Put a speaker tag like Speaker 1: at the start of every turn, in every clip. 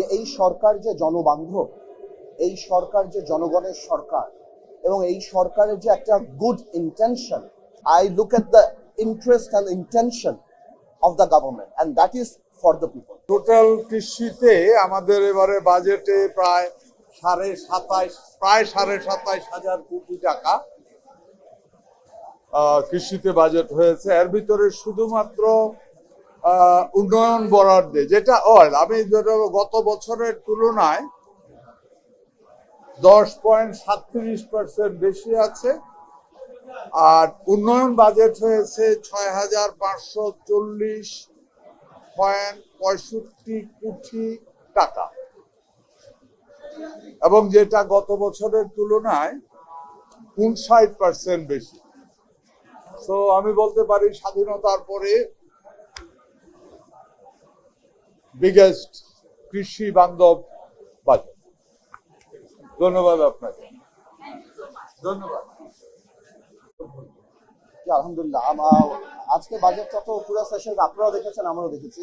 Speaker 1: যে এই সরকার যে জনবান্ধব, এই সরকার যে জনগণের সরকার, এবং এই সরকারের যে একটা good intention, I look at the interest and intention of the government and that is for the people.
Speaker 2: Total কৃষিতে আমাদের এবারে বাজেটে প্রায় 27,500 কোটি টাকা কৃষিতে বাজেট হয়েছে। এর ভিতরে শুধুমাত্র উন্নয়ন বরাদ্দে যেটা আমি গত বছরের তুলনায় 10.37% বেশি আছে, আর উন্নয়ন বাজেট হয়েছে 6,540.65 কোটি টাকা, এবং যেটা গত বছরের তুলনায় 59% বেশি। তো আমি বলতে পারি স্বাধীনতার পরে বিগেস্ট কৃষি বান্ধব বাজেট। ধন্যবাদ আপনাকে। ধন্যবাদ।
Speaker 1: আলহামদুলিল্লাহ, আজকে বাজেটটা তো পুরো সেশন আপনারাও দেখেছেন, আমরাও দেখেছি।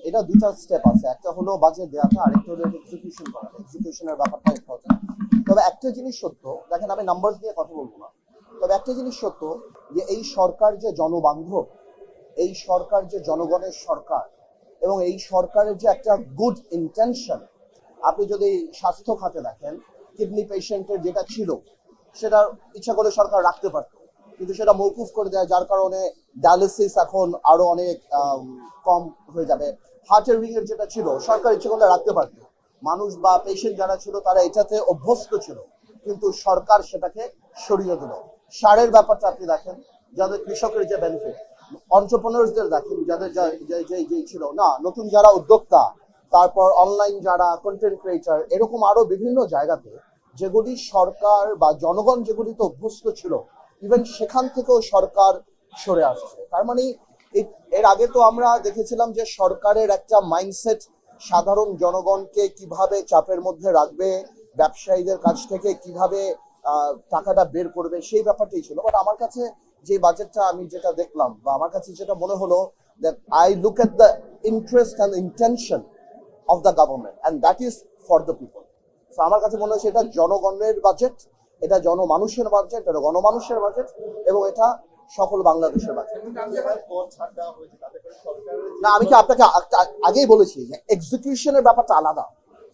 Speaker 1: এটা দুটা স্টেপ আছে, একটা হলো বাজেট দেওয়াটা, আরেকটা হলো এক্সিকিউশন করা। এক্সিকিউশনের ব্যাপারটা ইম্পর্টেন্ট। তবে একটা জিনিস সত্য, দেখেন আমি নাম্বার দিয়ে কথা বলবো না, তবে একটা জিনিস সত্য যে এই সরকার যে জনবান্ধব, এই সরকার যে জনগণের সরকার, এবং এই সরকারের যে একটা গুড ইন্টেনশন। আপনি যদি স্বাস্থ্য খাতে দেখেন, কিডনি পেশেন্টের যেটা ছিল সেটা ইচ্ছা করে সরকার রাখতে পারত, কিন্তু সেটা মৌকুফ করে দেয়, যার কারণে ডায়ালিসিস এখন আরো অনেক কম হয়ে যাবে। হার্টের রিং এর যেটা ছিল সরকার ইচ্ছা করলে রাখতে পারত, মানুষ বা পেশেন্ট যারা ছিল তারা এটাতে অভ্যস্ত ছিল, কিন্তু সরকার সেটাকে সরিয়ে দিল। সারের ব্যাপারটা আপনি দেখেন, যাদের কৃষকের যে বেনিফিট, অন্টারপ্রেনার্সদের দেখেন, যাদের যে ছিল না, নতুন যারা উদ্যোক্তা, তারপর অনলাইন যারা কন্টেন্ট ক্রিয়েটার, এরকম আরো বিভিন্ন জায়গাতে যেগুলি সরকার বা জনগণ যেগুলিতে অভ্যস্ত ছিল, ইভেন সেখান থেকেও সরকার সরে আসছে। তার মানে এর আগে তো আমরা দেখেছিলাম যে সরকারের একটা মাইন্ডসেট সাধারণ জনগণকে কিভাবে চাপের মধ্যে রাখবে, ব্যবসায়ীদের কাছ থেকে কিভাবে টাকাটা বের করবে, সেই ব্যাপারটাই ছিল। বাট আমার কাছে যে বাজেটটা আমি যেটা দেখলাম, বা আমার কাছে যেটা মনে হলো, that I look at the interest and intention of the government and that is for the people. তো আমার কাছে মনে হচ্ছে এটা জনগণের বাজেট, এটা জনমানুষের বাজেট, এটা গণমানুষের বাজেট, এবং এটা সকল বাংলাদেশের বাজেট। না, আমি কি আপনাকে আগেই বলেছি যে এক্সিকিউশনের ব্যাপারটা আলাদা।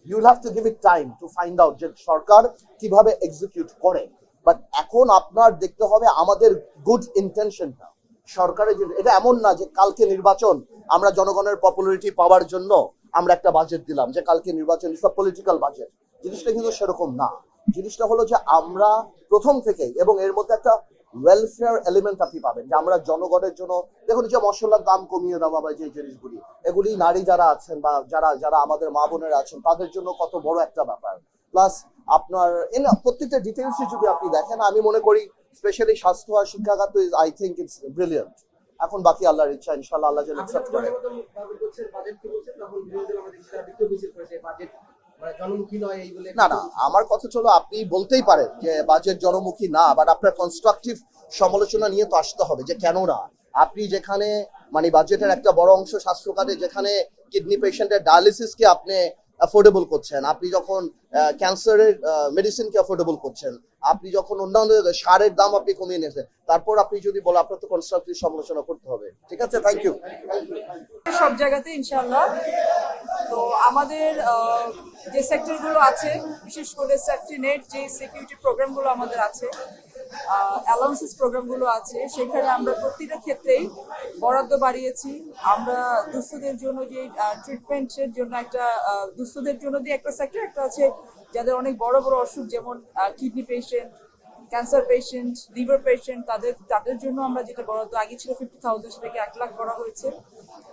Speaker 1: You will have to give it time to find out যে সরকার কিভাবে এক্সিকিউট করে। বাট এখন আপনার দেখতে হবে আমাদের গুড ইন্টেনশনটা। সরকারের এটা এমন না যে কালকে নির্বাচন, আমরা জনগণের পপুলারিটি পাওয়ার জন্য আমরা একটা বাজেট দিলাম, যে কালকে নির্বাচন ইজ আ পলিটিক্যাল বাজেট। জিনিসটা কিন্তু সেরকম না। জিনিসটা হলো যে আমরা প্রথম থেকেই, এবং এর মধ্যে একটা ওয়েলফেয়ার এলিমেন্ট আপনি পাবেন, যে আমরা জনগণের জন্য, দেখুন যে মশলার দাম কমিয়ে দেওয়া বা যে জিনিসগুলি, এগুলি নারী যারা আছেন বা যারা যারা আমাদের মা বোনেরা আছেন তাদের জন্য কত বড় একটা ব্যাপার। প্লাস আপনার প্রত্যেকটা ডিটেলস যদি আপনি দেখেন, আমি মনে করি স্পেশালি স্বাস্থ্য আর শিক্ষাখাত is, I think it's brilliant. এখন বাকি আল্লাহর ইচ্ছা, ইনশাআল্লাহ আল্লাহ যেন অ্যাকসেপ্ট করে। না না, আমার কথা হলো আপনি বলতেই পারেন যে বাজেট জনমুখী না, বাট আপনার কনস্ট্রাকটিভ সমালোচনা নিয়ে তো আসতে হবে যে কেন না। আপনি যেখানে মানে বাজেটের একটা বড় অংশ স্বাস্থ্য খাতে, যেখানে কিডনি পেশেন্টের ডায়ালিসিসকে আপনি অ্যাফোর্ডেবল করছেন, আপনি যখন ক্যান্সারের মেডিসিনকে অ্যাফোর্ডেবল করছেন, আপনি যখন অন্যান্য সারের দাম আপনি কমিয়ে নিয়েছেন, তারপর আপনি যদি বলেন, আপনার তো কনস্ট্রাকটিভ সমালোচনা করতে হবে। ঠিক আছে, থ্যাংক ইউ।
Speaker 3: সব জায়গাতে ইনশাআল্লাহ। তো আমাদের যে সেক্টরগুলো আছে, বিশেষ করে সেফটি নেট যে সিকিউরিটি প্রোগ্রামগুলো আমাদের আছে, অ্যালাউন্সেস প্রোগ্রামগুলো আছে, সেখানে আমরা প্রতিটা ক্ষেত্রেই বরাদ্দ বাড়িয়েছি। আমরা দুস্থদের জন্য যে ট্রিটমেন্টের জন্য একটা দুস্থদের জন্য দিয়ে একটা সেক্টর, একটা আছে যাদের অনেক বড় বড় অসুখ, যেমন kidney patient, cancer patient, liver patient, তাদের জন্য আমরা যেটা বরাদ্দ আগে ছিল 50,000, সেটাকে 1 লাখ করা হয়েছে।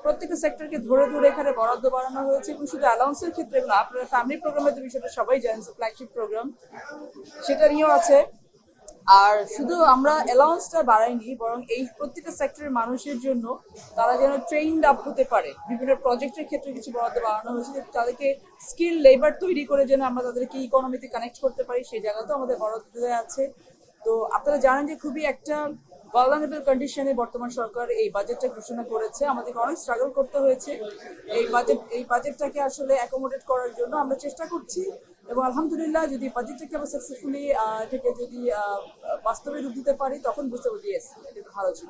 Speaker 3: প্রত্যেকটা সেক্টরকে ধরে ধরে এখানে বরাদ্দ বাড়ানো হয়েছে। এবং শুধু অ্যালাউন্সের ক্ষেত্রে না, আপনারা ফ্যামিলি প্রোগ্রামের যে বিষয়টা সবাই জানেন, ফ্ল্যাগশিপ প্রোগ্রাম, সেটা নিয়েও আছে। আর শুধু আমরা অ্যালাউন্সটা বাড়াইনি, বরং এই প্রত্যেকটা সেক্টরের মানুষের জন্য তারা যেন ট্রেইনড আপ হতে পারে, বিভিন্ন প্রজেক্টের ক্ষেত্রে কিছু বরাদ্দ বাড়ানো হয়েছে, তাদেরকে স্কিল লেবার তৈরি করে যেন আমরা তাদেরকে ইকোনমিতে কানেক্ট করতে পারি, সেই জায়গাতেও আমাদের বরাদ্দ দেওয়া আছে। তো আপনারা জানেন যে খুবই একটা ভালনারেবল কন্ডিশনে বর্তমান সরকার এই বাজেটটা ঘোষণা করেছে। আমাদেরকে অনেক স্ট্রাগল করতে হয়েছে এই বাজেটটাকে আসলে অ্যাকোমোডেট করার জন্য আমরা চেষ্টা করছি, এবং আলহামদুলিল্লাহ যদি বাজেটটাকে আমরা সাকসেসফুলি এটাকে যদি বাস্তবে রূপ দিতে পারি তখন বুঝতে পারবো ইয়েস এটা ভালো ছিল।